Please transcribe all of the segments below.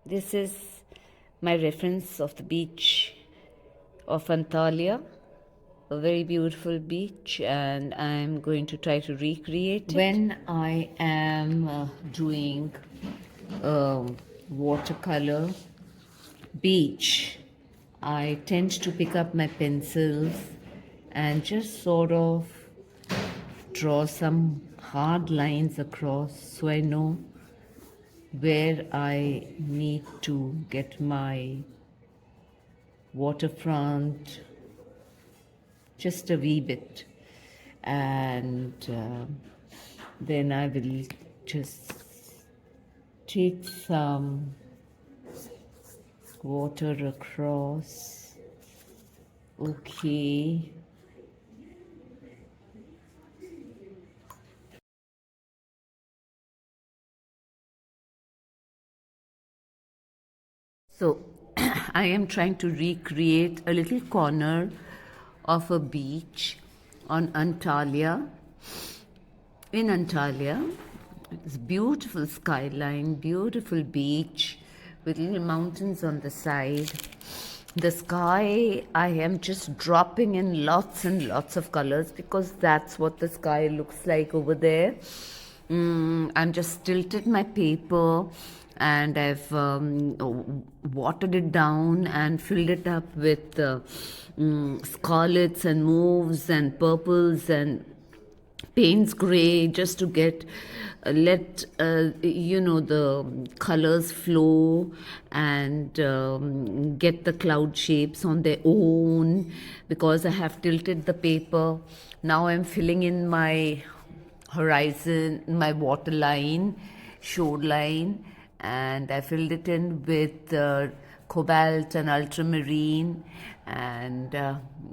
This is my reference of the beach of Antalya, a very beautiful beach, and I'm going to try to recreate it. When I am doing watercolor beach, I tend to pick up my pencils and just sort of draw some hard lines across so I know where I need to get my waterfront just a wee bit, and then I will just take some water across. Okay. So I am trying to recreate a little corner of a beach on Antalya. In Antalya, it's beautiful skyline, beautiful beach with little mountains on the side. The sky, I am just dropping in lots and lots of colors because that's what the sky looks like over there. I'm just tilted my paper and I've watered it down and filled it up with scarlets and mauves and purples and paints gray just to get let the colors flow and get the cloud shapes on their own because I have tilted the paper. Now I'm filling in my horizon, my water line, shoreline, and I filled it in with cobalt and ultramarine, and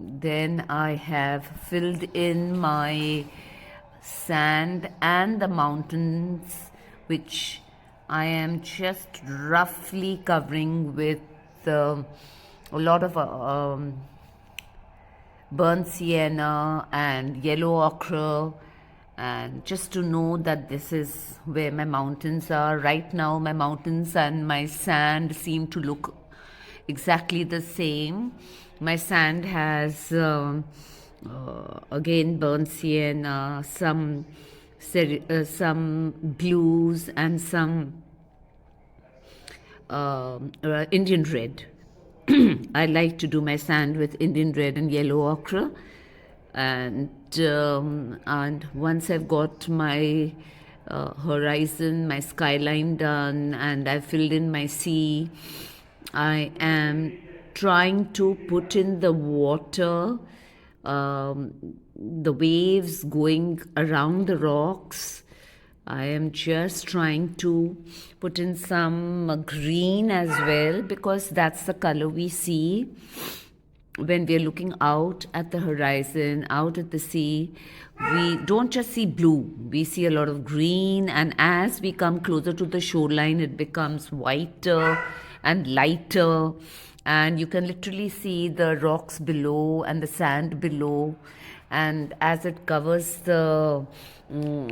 then I have filled in my sand and the mountains, which I am just roughly covering with a lot of burnt sienna and yellow ochre, and just to know that this is where my mountains are. Right now my mountains and my sand seem to look exactly the same. My sand has again burnt sienna, some blues and some Indian red. I like to do my sand with Indian red and yellow ochre, and once I've got my horizon, my skyline done, and I've filled in my sea, I am trying to put in the water, the waves going around the rocks. I am just trying to put in some green as well because that's the color we see when we are looking out at the horizon, out at the sea. We don't just see blue, we see a lot of green, and as we come closer to the shoreline, it becomes whiter and lighter, and you can literally see the rocks below and the sand below. And as it covers the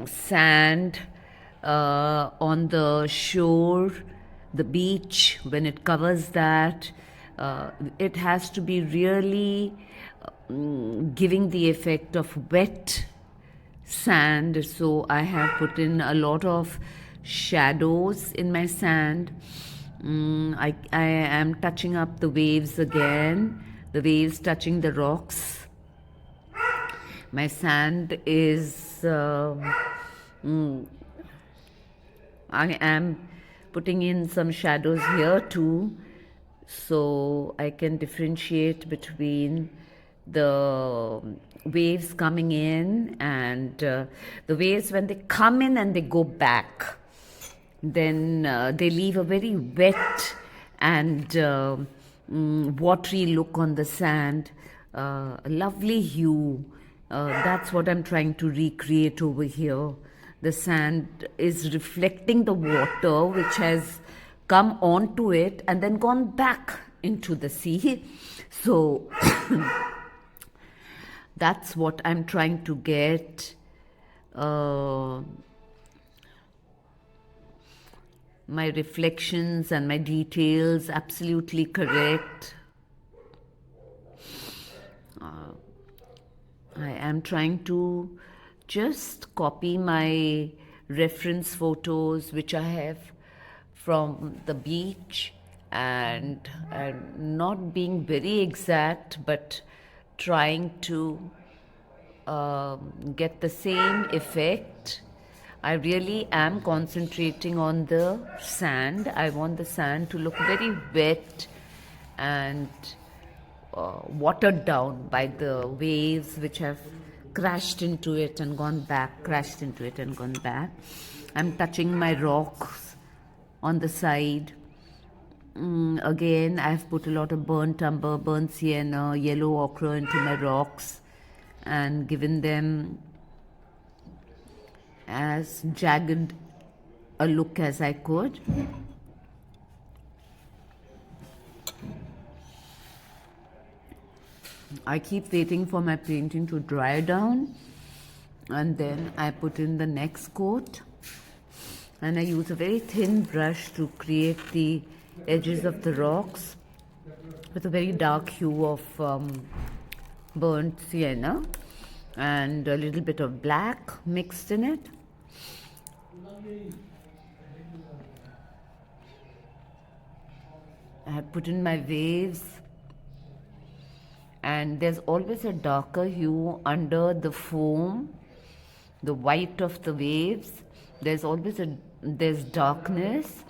sand on the shore, the beach, when it covers that, it has to be really giving the effect of wet sand. So I have put in a lot of shadows in my sand. I am touching up the waves again, the waves touching the rocks. My sand is I am putting in some shadows here too, so I can differentiate between the waves coming in and the waves when they come in and they go back. Then they leave a very wet and watery look on the sand, a lovely hue. That's what I'm trying to recreate over here. The sand is reflecting the water which has come onto it and then gone back into the sea. So that's what I'm trying to get. my reflections and my details absolutely correct. I am trying to just copy my reference photos which I have from the beach, and not being very exact but trying to get the same effect. I really am concentrating on the sand. I want the sand to look very wet and watered down by the waves which have crashed into it and gone back, crashed into it and gone back. I'm touching my rocks on the side. Again, I've put a lot of burnt umber, burnt sienna, yellow ochre into my rocks and given them as jagged a look as I could. I keep waiting for my painting to dry down, and then I put in the next coat, and I use a very thin brush to create the edges of the rocks with a very dark hue of burnt sienna and a little bit of black mixed in it. I have put in my waves, and there's always a darker hue under the foam, the white of the waves. There's darkness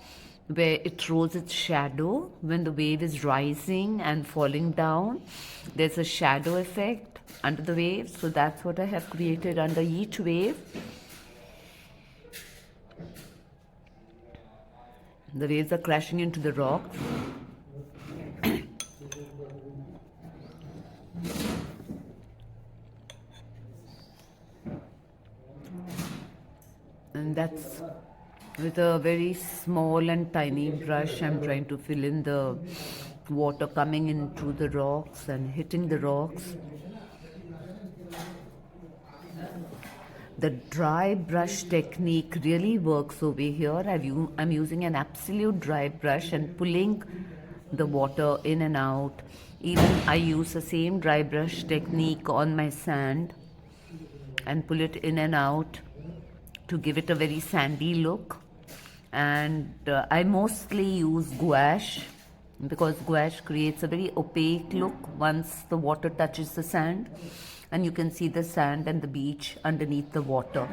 where it throws its shadow when the wave is rising and falling down. There's a shadow effect under the waves, so that's what I have created under each wave. The waves are crashing into the rocks. And that's with a very small and tiny brush. I'm trying to fill in the water coming into the rocks and hitting the rocks. The dry brush technique really works over here. I'm using an absolute dry brush and pulling the water in and out. Even I use the same dry brush technique on my sand and pull it in and out to give it a very sandy look. And I mostly use gouache because gouache creates a very opaque look once the water touches the sand, and you can see the sand and the beach underneath the water.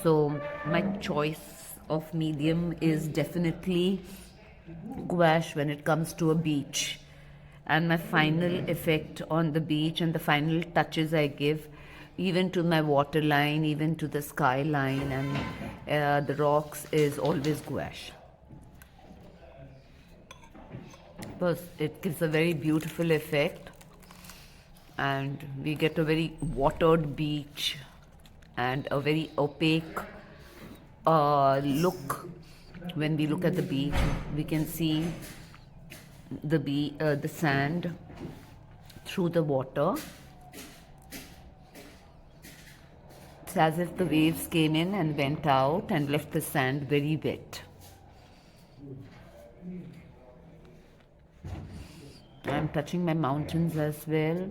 So my choice of medium is definitely gouache when it comes to a beach. And my final effect on the beach and the final touches I give even to my waterline, even to the skyline and the rocks is always gouache. Because it gives a very beautiful effect and we get a very watered beach and a very opaque look. When we look at the beach, we can see the sand through the water. It's as if the waves came in and went out and left the sand very wet. I'm touching my mountains as well,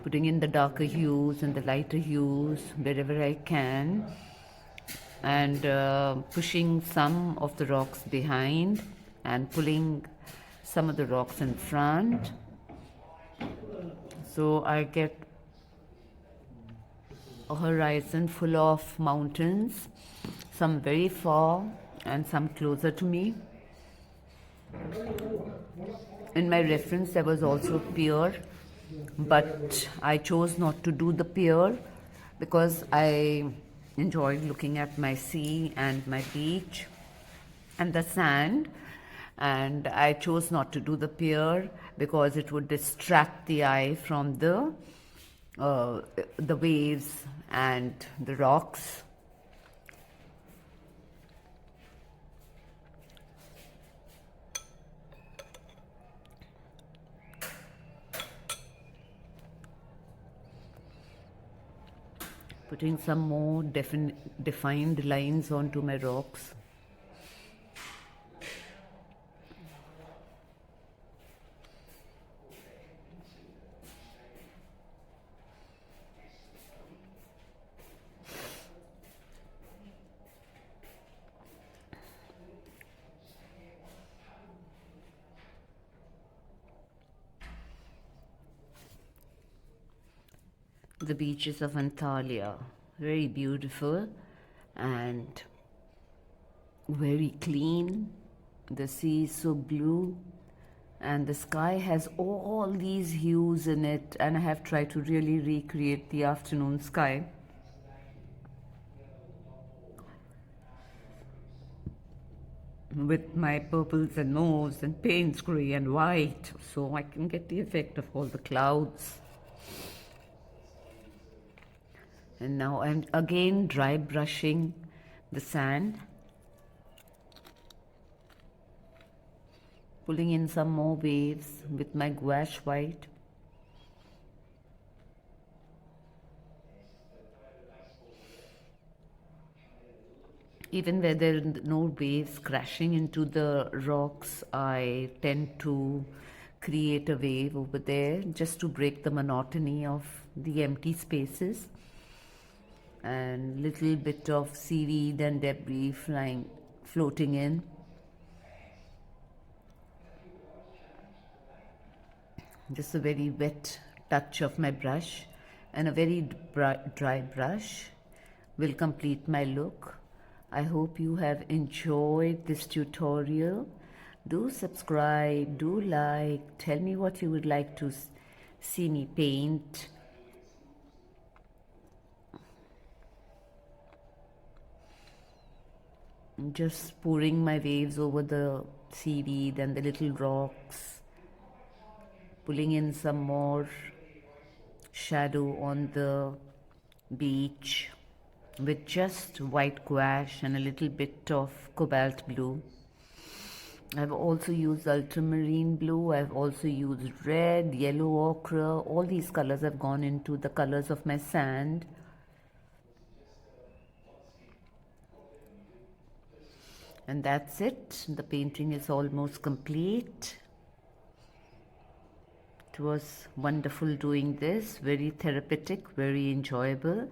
putting in the darker hues and the lighter hues wherever I can, and pushing some of the rocks behind and pulling some of the rocks in front. So I get a horizon full of mountains, some very far and some closer to me. In my reference there was also a pier, but I chose not to do the pier because I enjoyed looking at my sea and my beach and the sand, and I chose not to do the pier because it would distract the eye from the waves and the rocks. Putting some more defined lines onto my rocks. the beaches of Antalya. Very beautiful and very clean. The sea is so blue and the sky has all these hues in it, and I have tried to really recreate the afternoon sky with my purples and mauves and paints grey and white, so I can get the effect of all the clouds. And now I'm again dry brushing the sand, pulling in some more waves with my gouache white. Even where there are no waves crashing into the rocks, I tend to create a wave over there just to break the monotony of the empty spaces, and little bit of seaweed and debris floating in. Just a very wet touch of my brush, and a very dry brush will complete my look. I hope you have enjoyed this tutorial. Do subscribe, do like, tell me what you would like to see me paint. Just pouring my waves over the seaweed and the little rocks, pulling in some more shadow on the beach with just white gouache and a little bit of cobalt blue. I've also used ultramarine blue, I've also used red, yellow ochre. All these colors have gone into the colors of my sand. And that's it. The painting is almost complete. It was wonderful doing this, very therapeutic, very enjoyable.